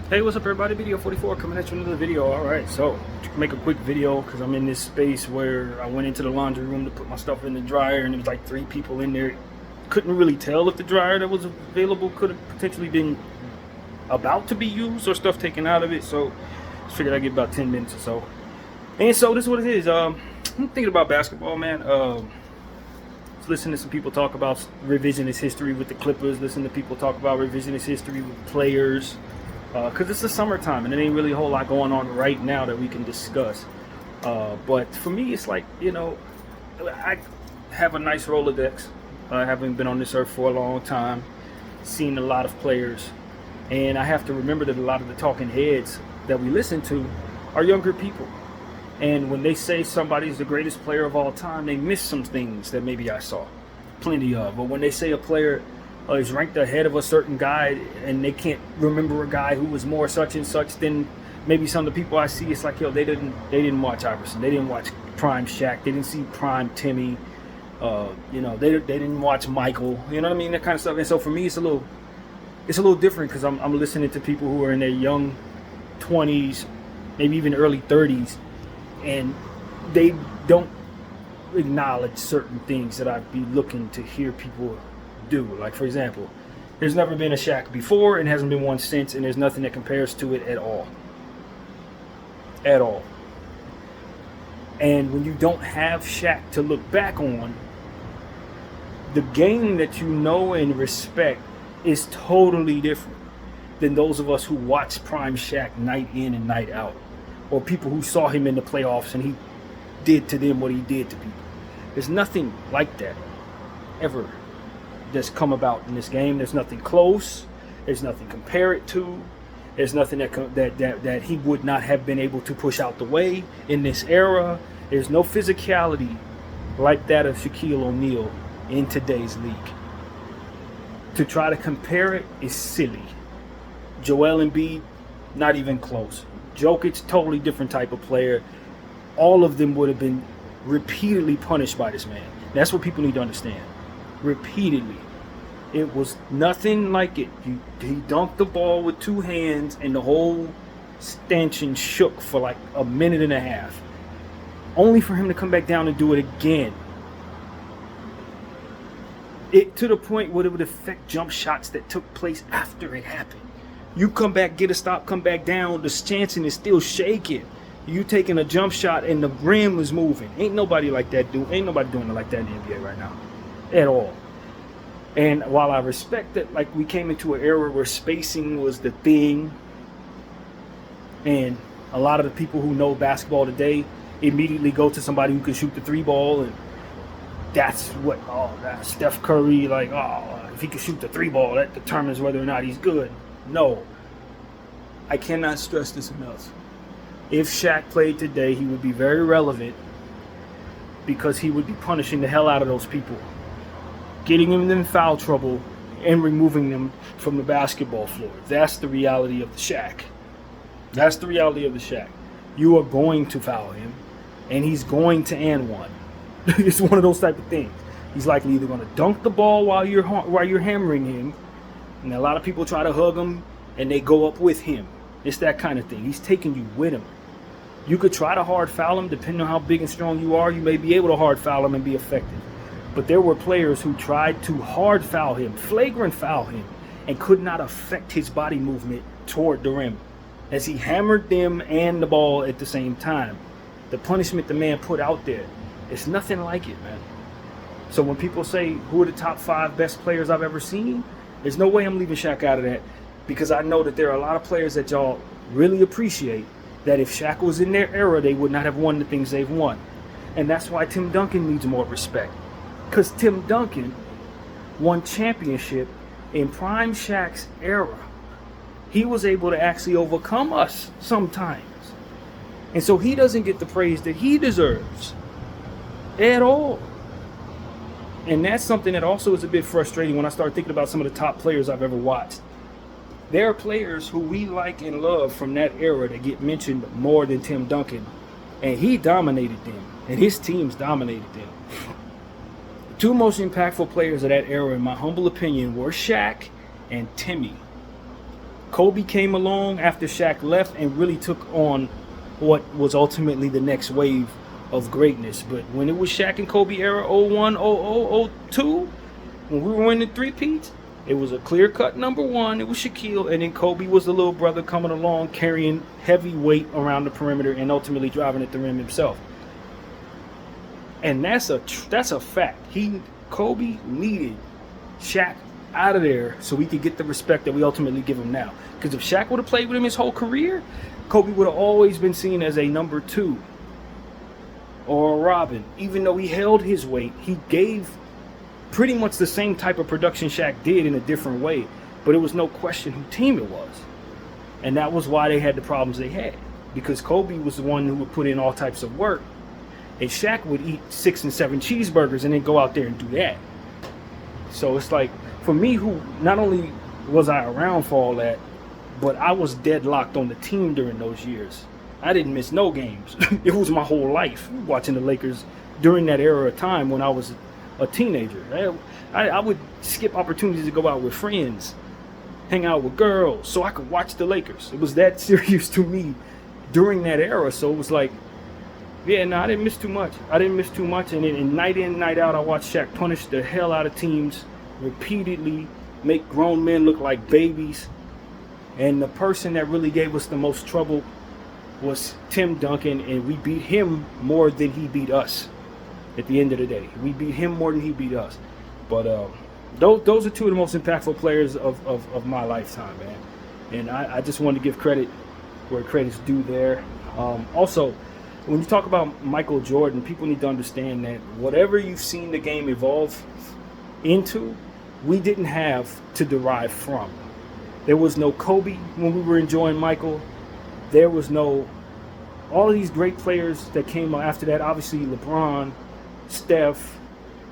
Hey, what's up everybody? Video 44 coming at you with another video. Alright, so make a quick video because I'm in this space where I went into the laundry room to put my stuff in the dryer and there was like 3 people in there. Couldn't really tell if the dryer that was available could have potentially been about to be used or stuff taken out of it, so I figured I'd get about 10 minutes or so. And so this is what it is. I'm thinking about basketball, man. Listen to some people talk about revisionist history with the Clippers. Listen to people talk about revisionist history with players. Because it's the summertime and there ain't really a whole lot going on right now that we can discuss. But for me, it's like, I have a nice Rolodex. I haven't been on this earth for a long time, seen a lot of players, and I have to remember that a lot of the talking heads that we listen to are younger people. And when they say somebody's the greatest player of all time, they miss some things that maybe I saw plenty of. But when they say a player is ranked ahead of a certain guy and they can't remember a guy who was more such and such, then maybe some of the people I see, it's like, yo, they didn't watch Iverson, they didn't watch prime Shaq, they didn't see prime Timmy, they didn't watch Michael, you know what I mean, that kind of stuff. And so for me, it's a little different because I'm listening to people who are in their young 20s, maybe even early 30s, and they don't acknowledge certain things that I'd be looking to hear people do. Like, for example, there's never been a Shaq before and hasn't been one since, and there's nothing that compares to it at all. At all. And when you don't have Shaq to look back on, the game that you know and respect is totally different than those of us who watch prime Shaq night in and night out, or people who saw him in the playoffs and he did to them what he did to people. There's nothing like that ever that's come about in this game. There's nothing close. There's nothing compare it to. There's nothing that he would not have been able to push out the way in this era. There's no physicality like that of Shaquille O'Neal in today's league. To try to compare it is silly. Joel Embiid, not even close. Jokic, totally different type of player. All of them would have been repeatedly punished by this man. That's what people need to understand. Repeatedly. It was nothing like it. He dunked the ball with 2 hands and the whole stanchion shook for like a minute and a half. Only for him to come back down and do it again. It to the point where it would affect jump shots that took place after it happened. You come back, get a stop, come back down, the stanchion is still shaking. You taking a jump shot and the rim is moving. Ain't nobody like that, dude. Ain't nobody doing it like that in the NBA right now. At all. And while I respect that, like, we came into an era where spacing was the thing, and a lot of the people who know basketball today immediately go to somebody who can shoot the 3 ball, and that's what, that's Steph Curry, like, if he can shoot the 3 ball, that determines whether or not he's good. No. I cannot stress this enough. If Shaq played today, he would be very relevant because he would be punishing the hell out of those people, getting them in foul trouble and removing them from the basketball floor. That's the reality of the Shaq. That's the reality of the Shaq. You are going to foul him, and he's going to and one. It's one of those type of things. He's likely either going to dunk the ball while you're hammering him, and a lot of people try to hug him, and they go up with him. It's that kind of thing. He's taking you with him. You could try to hard foul him, depending on how big and strong you are. You may be able to hard foul him and be effective. But there were players who tried to hard foul him, flagrant foul him, and could not affect his body movement toward the rim as he hammered them and the ball at the same time. The punishment the man put out there, it's nothing like it, man. So when people say, who are the top 5 best players I've ever seen, there's no way I'm leaving Shaq out of that, because I know that there are a lot of players that y'all really appreciate that if Shaq was in their era, they would not have won the things they've won. And that's why Tim Duncan needs more respect. Because Tim Duncan won championship in prime Shaq's era. He was able to actually overcome us sometimes. And so he doesn't get the praise that he deserves at all. And that's something that also is a bit frustrating when I start thinking about some of the top players I've ever watched. There are players who we like and love from that era that get mentioned more than Tim Duncan. And he dominated them. And his teams dominated them. 2 most impactful players of that era, in my humble opinion, were Shaq and Timmy. Kobe came along after Shaq left and really took on what was ultimately the next wave of greatness. But when it was Shaq and Kobe era, 01, 00, 02, when we were winning three-peats, it was a clear-cut number one. It was Shaquille, and then Kobe was the little brother coming along, carrying heavy weight around the perimeter and ultimately driving at the rim himself. And that's a fact. Kobe needed Shaq out of there so we could get the respect that we ultimately give him now. Because if Shaq would have played with him his whole career, Kobe would have always been seen as a number two or a Robin. Even though he held his weight, he gave pretty much the same type of production Shaq did in a different way. But it was no question who team it was. And that was why they had the problems they had. Because Kobe was the one who would put in all types of work. And Shaq would eat 6 and 7 cheeseburgers and then go out there and do that. So it's like, for me, who not only was I around for all that, but I was deadlocked on the team during those years. I didn't miss no games. It was my whole life watching the Lakers during that era of time when I was a teenager. I would skip opportunities to go out with friends, hang out with girls, so I could watch the Lakers. It was that serious to me during that era. So it was like, yeah, no, I didn't miss too much. And then night in, night out, I watched Shaq punish the hell out of teams repeatedly, make grown men look like babies. And the person that really gave us the most trouble was Tim Duncan, and we beat him more than he beat us. At the end of the day, we beat him more than he beat us. But those are two of the most impactful players of my lifetime, man. And I just wanted to give credit where credit's due there. Also, when you talk about Michael Jordan, people need to understand that whatever you've seen the game evolve into, we didn't have to derive from. There was no Kobe when we were enjoying Michael. There was no all of these great players that came after that. Obviously, LeBron, Steph,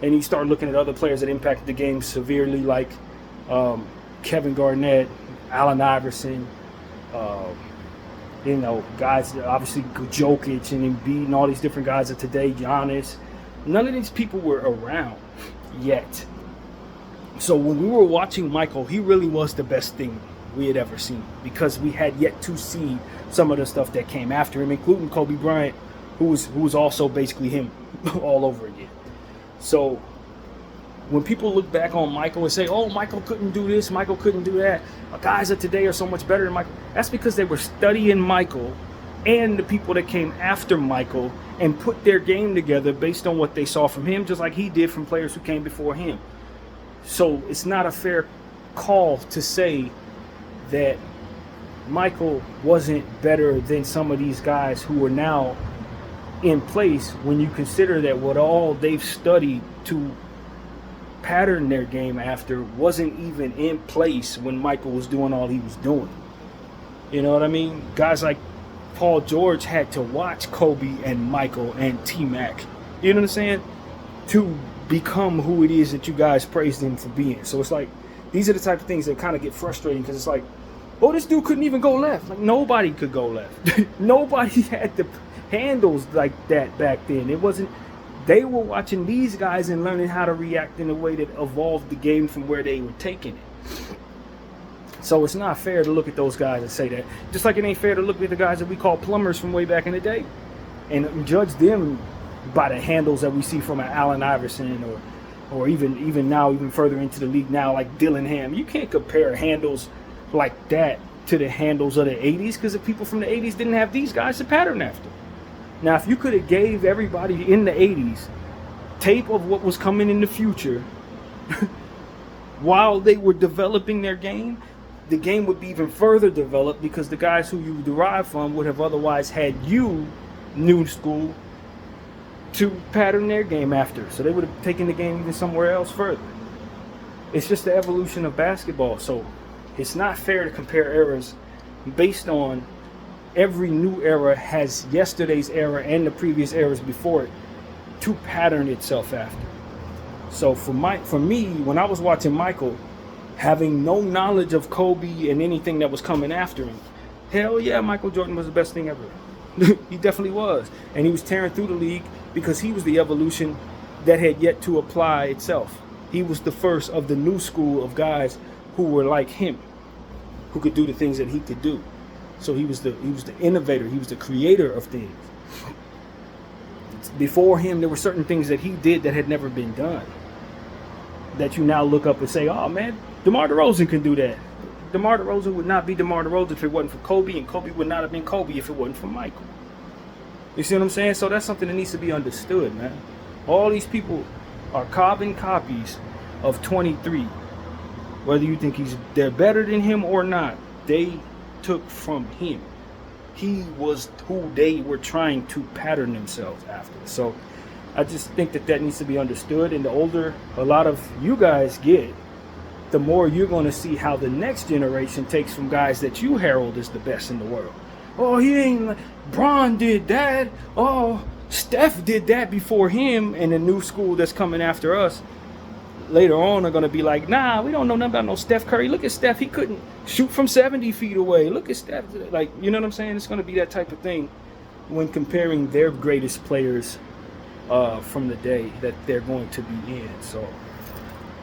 and you start looking at other players that impacted the game severely, like Kevin Garnett, Allen Iverson, guys, obviously Jokic and Embiid and all these different guys of today, Giannis. None of these people were around yet. So when we were watching Michael, he really was the best thing we had ever seen, because we had yet to see some of the stuff that came after him, including Kobe Bryant, who was also basically him all over again. So when people look back on Michael and say, oh, Michael couldn't do this, Michael couldn't do that, guys of today are so much better than Michael, that's because they were studying Michael and the people that came after Michael and put their game together based on what they saw from him, just like he did from players who came before him. So it's not a fair call to say that Michael wasn't better than some of these guys who are now in place, when you consider that what all they've studied to pattern their game after wasn't even in place when Michael was doing all he was doing. You know what I mean? Guys like Paul George had to watch Kobe and Michael and T-Mac, you know what I'm saying, to become who it is that you guys praised him for being. So it's like, these are the type of things that kind of get frustrating, because it's like, oh, this dude couldn't even go left. Like, nobody could go left. Nobody had the handles like that back then. It wasn't, they were watching these guys and learning how to react in a way that evolved the game from where they were taking it. So it's not fair to look at those guys and say that. Just like it ain't fair to look at the guys that we call plumbers from way back in the day and judge them by the handles that we see from an Allen Iverson or even now, even further into the league now, like Dylan Ham. You can't compare handles like that to the handles of the 80s, because the people from the 80s didn't have these guys to pattern after. Now, if you could have gave everybody in the 80s tape of what was coming in the future while they were developing their game, the game would be even further developed, because the guys who you derive from would have otherwise had you, new school, to pattern their game after. So they would have taken the game even somewhere else further. It's just the evolution of basketball. So it's not fair to compare eras based on every new era has yesterday's era and the previous eras before it to pattern itself after. So for me, when I was watching Michael, having no knowledge of Kobe and anything that was coming after him, hell yeah, Michael Jordan was the best thing ever. He definitely was. And he was tearing through the league because he was the evolution that had yet to apply itself. He was the first of the new school of guys who were like him. who could do the things that he could do. So he was the innovator. He was the creator of things. Before him, there were certain things that he did that had never been done, that you now look up and say, oh man, DeMar DeRozan can do that. DeMar DeRozan would not be DeMar DeRozan if it wasn't for Kobe, and Kobe would not have been Kobe if it wasn't for Michael. You see what I'm saying? So that's something that needs to be understood, man. All these people are carbon copies of 23. Whether you think they're better than him or not, they took from him. He was who they were trying to pattern themselves after. So I just think that needs to be understood. And the older a lot of you guys get, the more you're going to see how the next generation takes from guys that you herald as the best in the world. Oh, he ain't, Bron did that. Oh, Steph did that before him. And the new school that's coming after us later on are going to be like, nah, we don't know nothing about no Steph Curry. Look at Steph. He couldn't shoot from 70 feet away. Look at Steph. Like, you know what I'm saying? It's going to be that type of thing when comparing their greatest players from the day that they're going to be in. So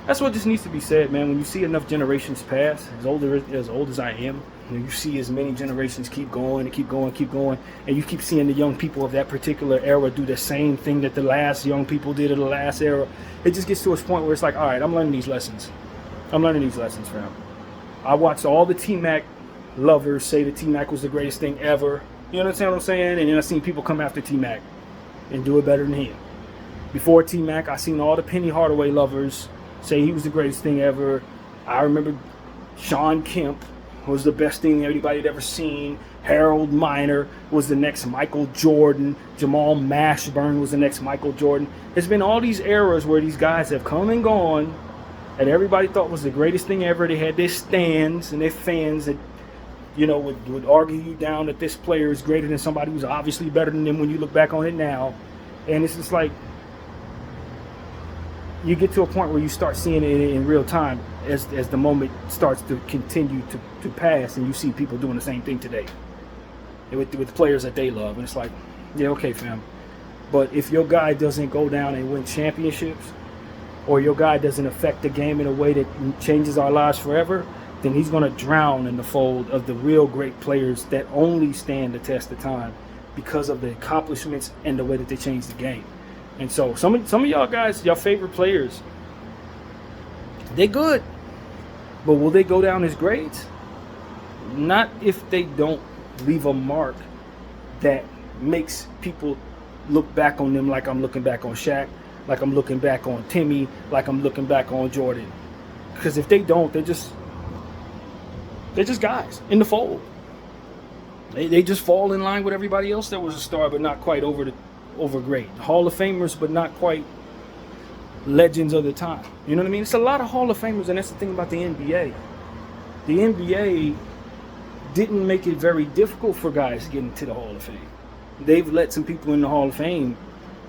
that's what just needs to be said, man. When you see enough generations pass, as old as I am, you see as many generations keep going and keep going, and you keep seeing the young people of that particular era do the same thing that the last young people did in the last era. It just gets to a point where it's like, all right, I'm learning these lessons. Fam. I watched all the T-Mac lovers say that T-Mac was the greatest thing ever. You understand what I'm saying? And then I seen people come after T-Mac and do it better than him. Before T-Mac, I seen all the Penny Hardaway lovers say he was the greatest thing ever. I remember Sean Kemp was the best thing anybody had ever seen. Harold Miner was the next Michael Jordan. Jamal Mashburn was the next Michael Jordan. There's been all these eras where these guys have come and gone and everybody thought was the greatest thing ever. They had their stands and their fans that, you know, would argue you down that this player is greater than somebody who's obviously better than them when you look back on it now. And it's just like, you get to a point where you start seeing it in real time as the moment starts to continue to pass, and you see people doing the same thing today with players that they love. And it's like, yeah, okay, fam. But if your guy doesn't go down and win championships, or your guy doesn't affect the game in a way that changes our lives forever, then he's going to drown in the fold of the real great players that only stand the test of time because of the accomplishments and the way that they change the game. And so some of y'all guys, your favorite players, they good, but will they go down as greats? Not if they don't leave a mark that makes people look back on them like I'm looking back on Shaq, like I'm looking back on Timmy, like I'm looking back on Jordan. Because if they don't, they're just guys in the fold. They just fall in line with everybody else that was a star, but not quite over great. Hall of Famers, but not quite legends of the time. You know what I mean? It's a lot of Hall of Famers, and that's the thing about the NBA. The NBA didn't make it very difficult for guys to get into the Hall of Fame. They've let some people in the Hall of Fame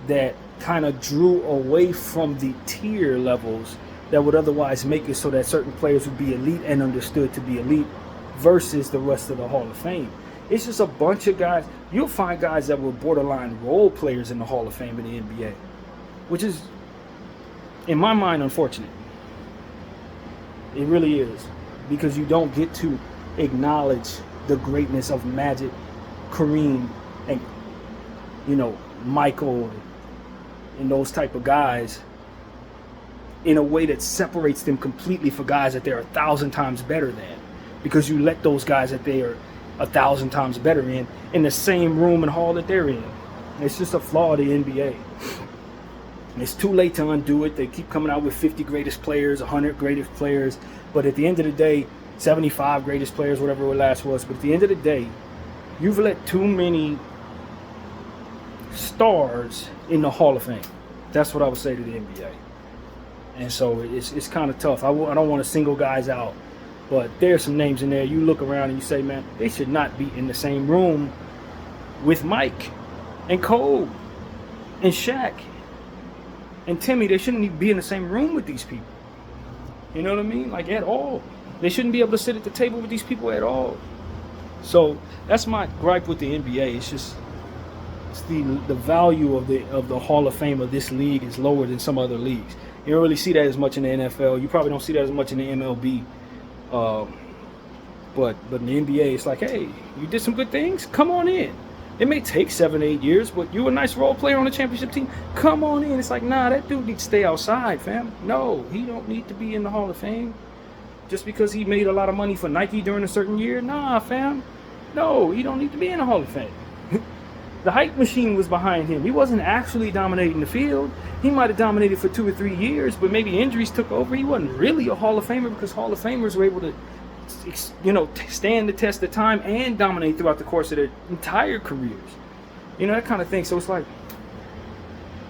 that kind of drew away from the tier levels that would otherwise make it so that certain players would be elite and understood to be elite versus the rest of the Hall of Fame. It's just a bunch of guys. You'll find guys that were borderline role players in the Hall of Fame in the NBA, which is, in my mind, unfortunate. It really is, because you don't get to acknowledge the greatness of Magic, Kareem, and, you know, Michael, and those type of guys in a way that separates them completely for guys that they're 1,000 times better than, because you let those guys that they are 1,000 times better in the same room and hall that they're in. It's just a flaw of the NBA. It's too late to undo it. They keep coming out with 50 greatest players, 100 greatest players, but at the end of the day, 75 greatest players, whatever it last was. But at the end of the day, you've let too many stars in the Hall of Fame. That's what I would say to the NBA. And so it's kind of tough. I don't want to single guys out, but there's some names in there. You look around and you say, man, they should not be in the same room with Mike and Kobe and Shaq and Timmy. They shouldn't even be in the same room with these people. You know what I mean? Like, at all. They shouldn't be able to sit at the table with these people at all. So that's my gripe with the NBA. It's just the value of the Hall of Fame of this league is lower than some other leagues. You don't really see that as much in the NFL. You probably don't see that as much in the MLB. But in the NBA, it's like, hey, you did some good things. Come on in. It may take 7 to 8 years, but you a nice role player on the championship team. Come on in. It's like, nah, that dude needs to stay outside, fam. No, he don't need to be in the Hall of Fame just because he made a lot of money for Nike during a certain year. Nah, fam. No, he don't need to be in the Hall of Fame. The hype machine was behind him. He wasn't actually dominating the field. He might have dominated for 2 or 3 years, but maybe injuries took over. He wasn't really a Hall of Famer because Hall of Famers were able to, stand the test of time and dominate throughout the course of their entire careers. That kind of thing. So it's like,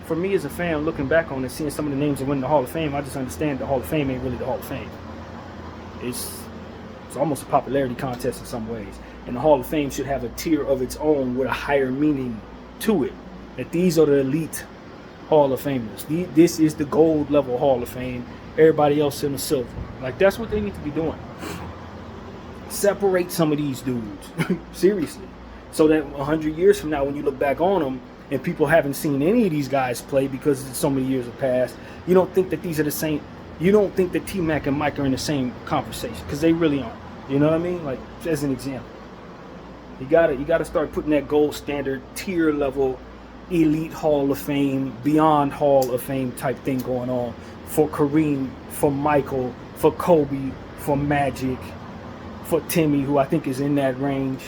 for me as a fan, looking back on it, seeing some of the names that win the Hall of Fame, I just understand the Hall of Fame ain't really the Hall of Fame. It's almost a popularity contest in some ways. And the Hall of Fame should have a tier of its own with a higher meaning to it. That these are the elite Hall of Famers. This is the gold level Hall of Fame. Everybody else in the silver. Like, that's what they need to be doing. Separate some of these dudes. Seriously. So that 100 years from now, when you look back on them and people haven't seen any of these guys play because so many years have passed, you don't think that these are the same. You don't think that T-Mac and Mike are in the same conversation, because they really aren't. You know what I mean? Like, as an example. You gotta start putting that gold standard tier level elite Hall of Fame, beyond Hall of Fame type thing going on for Kareem, for Michael, for Kobe, for Magic, for Timmy, who I think is in that range,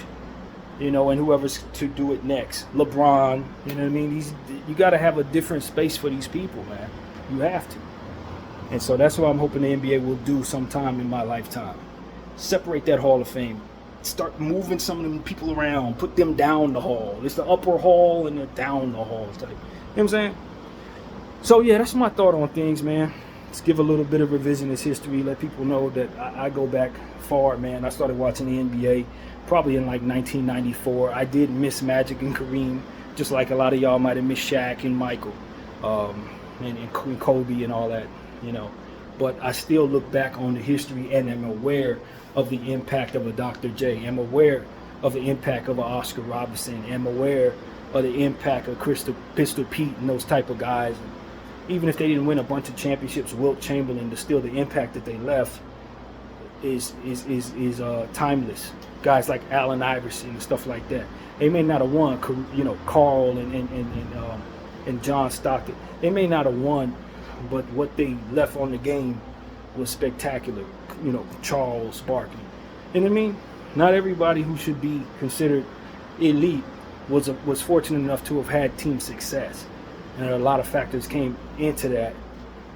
and whoever's to do it next. LeBron, you know what I mean? You gotta have a different space for these people, man. You have to. And so that's what I'm hoping the NBA will do sometime in my lifetime. Separate that Hall of Fame. Start moving some of them people around. Put them down the hall. It's the upper hall and the down the hall type. You know what I'm saying? So yeah, that's my thought on things, man. Let's give a little bit of revisionist history. Let people know that I go back far, man. I started watching the NBA probably in like 1994. I did miss Magic and Kareem, just like a lot of y'all might have missed Shaq and Michael, and Kobe and all that, But I still look back on the history and am aware of the impact of a Dr. J. I'm aware of the impact of a Oscar Robertson. I'm aware of the impact of Pistol Pete and those type of guys. And even if they didn't win a bunch of championships, Wilt Chamberlain, still the impact that they left is timeless. Guys like Allen Iverson and stuff like that. They may not have won, Carl and John Stockton. They may not have won, but what they left on the game was spectacular. Charles Barkley. You know what I mean? Not everybody who should be considered elite was fortunate enough to have had team success. And a lot of factors came into that,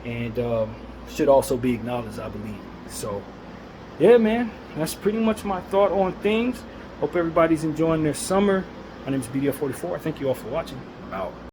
and should also be acknowledged, I believe. So, yeah, man, that's pretty much my thought on things. Hope everybody's enjoying their summer. My name is BDF44. Thank you all for watching. I'm out.